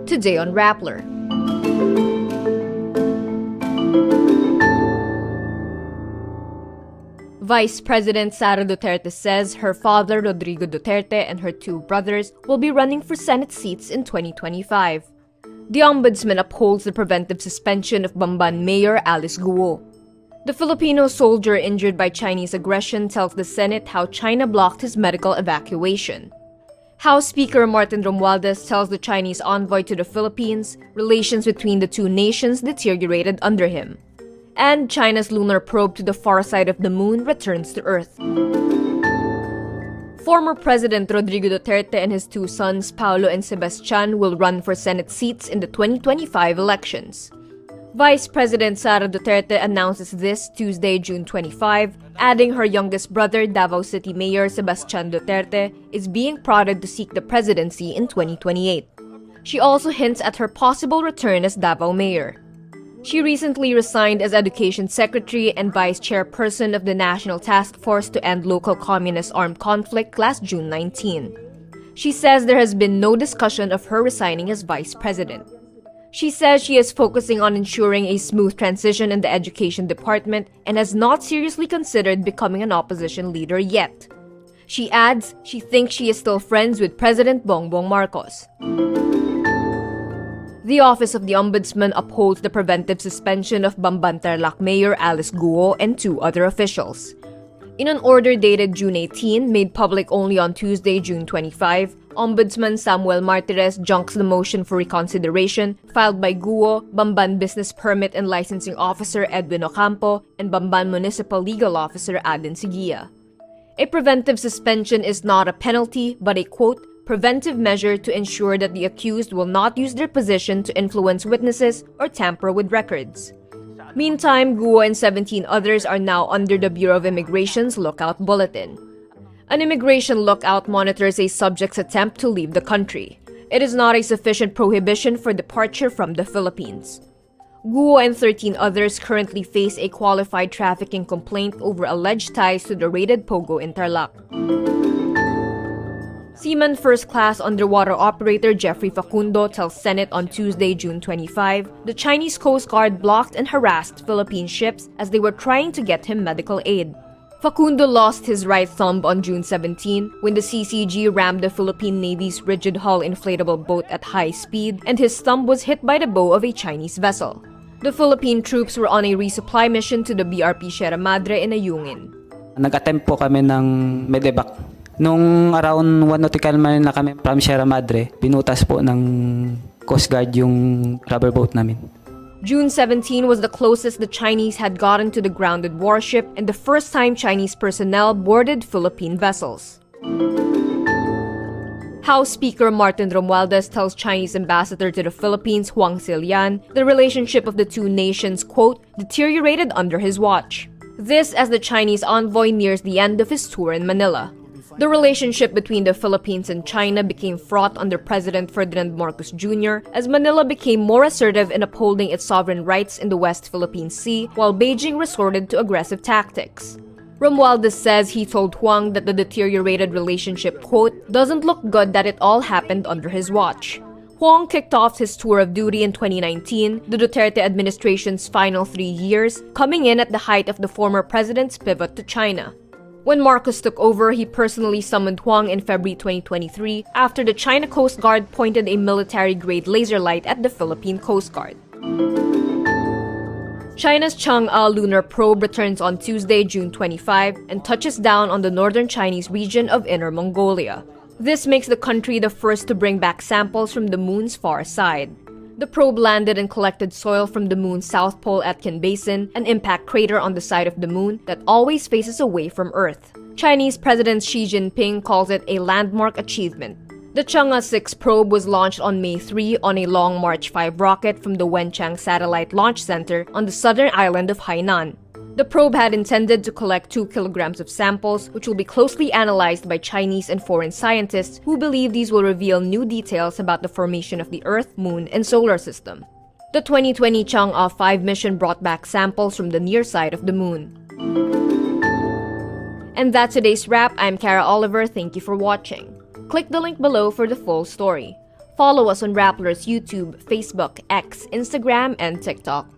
today on Rappler. Vice President Sara Duterte says her father, Rodrigo Duterte, and her two brothers will be running for Senate seats in 2025. The Ombudsman upholds the preventive suspension of Bamban Mayor Alice Guo. The Filipino soldier injured by Chinese aggression tells the Senate how China blocked his medical evacuation. House Speaker Martin Romualdez tells the Chinese envoy to the Philippines relations between the two nations deteriorated under him. And China's lunar probe to the far side of the moon returns to Earth. Former President Rodrigo Duterte and his two sons, Paulo and Sebastian, will run for Senate seats in the 2025 elections. Vice President Sara Duterte announces this Tuesday, June 25, adding her youngest brother, Davao City Mayor Sebastian Duterte, is being prodded to seek the presidency in 2028. She also hints at her possible return as Davao Mayor. She recently resigned as Education Secretary and Vice Chairperson of the National Task Force to End Local Communist Armed Conflict last June 19. She says there has been no discussion of her resigning as Vice President. She says she is focusing on ensuring a smooth transition in the Education Department and has not seriously considered becoming an opposition leader yet. She adds she thinks she is still friends with President Bongbong Marcos. The Office of the Ombudsman upholds the preventive suspension of Bamban Mayor Alice Guo and two other officials. In an order dated June 18, made public only on Tuesday, June 25, Ombudsman Samuel Martires junks the motion for reconsideration filed by Guo, Bamban Business Permit and Licensing Officer Edwin Ocampo, and Bamban Municipal Legal Officer Aden Sigia. A preventive suspension is not a penalty, but a, quote, preventive measure to ensure that the accused will not use their position to influence witnesses or tamper with records. Meantime, Guo and 17 others are now under the Bureau of Immigration's Lookout Bulletin. An immigration lookout monitors a subject's attempt to leave the country. It is not a sufficient prohibition for departure from the Philippines. Guo and 13 others currently face a qualified trafficking complaint over alleged ties to the raided Pogo Interlock. Seaman First Class Underwater Operator Jeffrey Fundo tells Senate on Tuesday, June 25, the Chinese Coast Guard blocked and harassed Philippine ships as they were trying to get him medical aid. Fundo lost his right thumb on June 17 when the CCG rammed the Philippine Navy's rigid-hull inflatable boat at high speed and his thumb was hit by the bow of a Chinese vessel. The Philippine troops were on a resupply mission to the BRP Sierra Madre in Ayungin. Nag-attempt po kami ng medevac. Nung around 1 nautical mile na kami from Sierra Madre, binutas po ng Coast Guard yung rubber boat namin. June 17 was the closest the Chinese had gotten to the grounded warship and the first time Chinese personnel boarded Philippine vessels. House Speaker Martin Romualdez tells Chinese Ambassador to the Philippines Huang Xilian the relationship of the two nations, quote, deteriorated under his watch. This as the Chinese envoy nears the end of his tour in Manila. The relationship between the Philippines and China became fraught under President Ferdinand Marcos Jr. as Manila became more assertive in upholding its sovereign rights in the West Philippine Sea while Beijing resorted to aggressive tactics. Romualdez says he told Huang that the deteriorated relationship, quote, doesn't look good that it all happened under his watch. Huang kicked off his tour of duty in 2019, the Duterte administration's final 3 years, coming in at the height of the former president's pivot to China. When Marcos took over, he personally summoned Huang in February 2023 after the China Coast Guard pointed a military-grade laser light at the Philippine Coast Guard. China's Chang'e lunar probe returns on Tuesday, June 25, and touches down on the northern Chinese region of Inner Mongolia. This makes the country the first to bring back samples from the moon's far side. The probe landed and collected soil from the moon's south pole Atkin Basin, an impact crater on the side of the moon that always faces away from Earth. Chinese President Xi Jinping calls it a landmark achievement. The Chang'e 6 probe was launched on May 3 on a Long March 5 rocket from the Wenchang Satellite Launch Center on the southern island of Hainan. The probe had intended to collect 2 kilograms of samples, which will be closely analyzed by Chinese and foreign scientists who believe these will reveal new details about the formation of the Earth, Moon, and Solar System. The 2020 Chang'e 5 mission brought back samples from the near side of the Moon. And that's today's wrap. I'm Kara Oliver. Thank you for watching. Click the link below for the full story. Follow us on Rappler's YouTube, Facebook, X, Instagram, and TikTok.